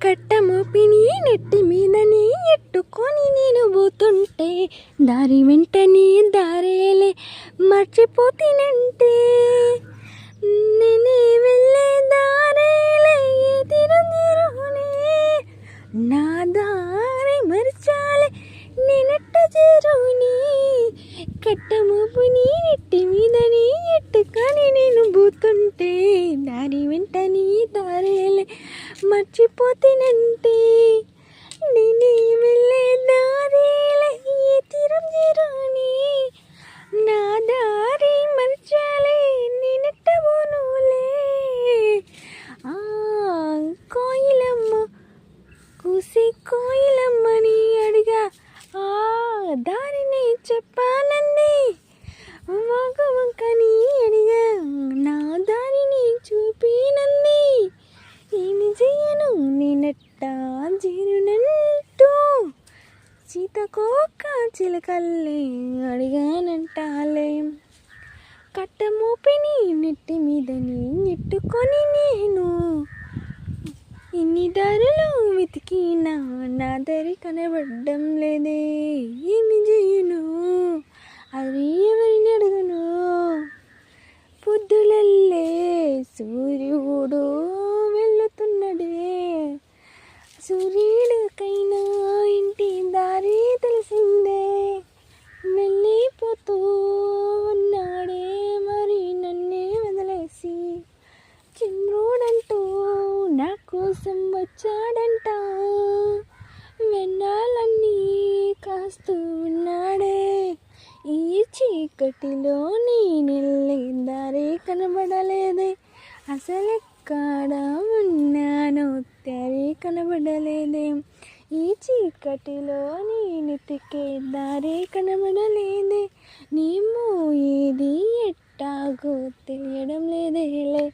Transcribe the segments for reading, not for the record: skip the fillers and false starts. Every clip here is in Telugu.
కట్టమోపిని నెట్టి మీదని ఎట్టుకొని నేను పోతుంటే దారి వెంటనే దారేలే మర్చిపోతినంటే నేనే వెళ్ళే దారేలే తిరుని నా దారి మర్చాలే నేనెట్ట చేరుని కట్టమోపిని నెట్టి మీదని ఎట్టుకొని నేను పోతుంటే దారి వెంటనే దారేలే మర్చిపోతినంటే నేనే వెళ్ళే దారిలే ఏ తీరం చేరాని నా దారి మర్చాలే నేనెట్టబోనులే ఆ కోయిలమ్మ కూసి కోయిలమ్మని అడిగా ఆ దారిని చెప్పానంది వంకని అడిగా నా దారిని చూపినంది ఏమి చేయను నేనెట్టా జీరునంటూ సీతకోక చిలకల్లే అడిగానంటాలే కట్టమోపిని నెట్టి మీదని నెట్టుకొని నేను ఇన్ని దారులు వెతికినా నా దారి కనబడ్డం లేదే ఏమి చేయను అది ఎవరిని అడగను పొద్దులల్లే సూర్యుడు వెళ్తున్నడే సూర్యుడికైనా ఇంటి దారి తెలిసిందే వెళ్ళిపోతూ ఉన్నాడే మరి నన్నే వదిలేసి చంద్రుడంటూ నా కోసం వచ్చాడంట వెన్నాలన్నీ కాస్తూ ఉన్నాడే ఈ చీకటిలో నేనెళ్ళే దారి కనబడలేదే అసలెక్కడ ఉన్నానో దారి కనబడలేదే ఈ చీకటిలో నేనెతికే దారి కనబడలేదే నేమో ఏది ఎట్టాగో తెలియడం లేదేలే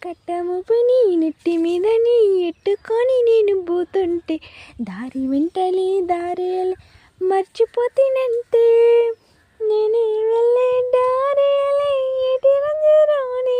కట్టమోపిని నెట్టి మీదని ఎట్టుకొని నేను పోతుంటే దారి వెంటనే దారేలే మర్చిపోతినంటే నేనే వెళ్ళే దారేలే ఎటు రంజరానే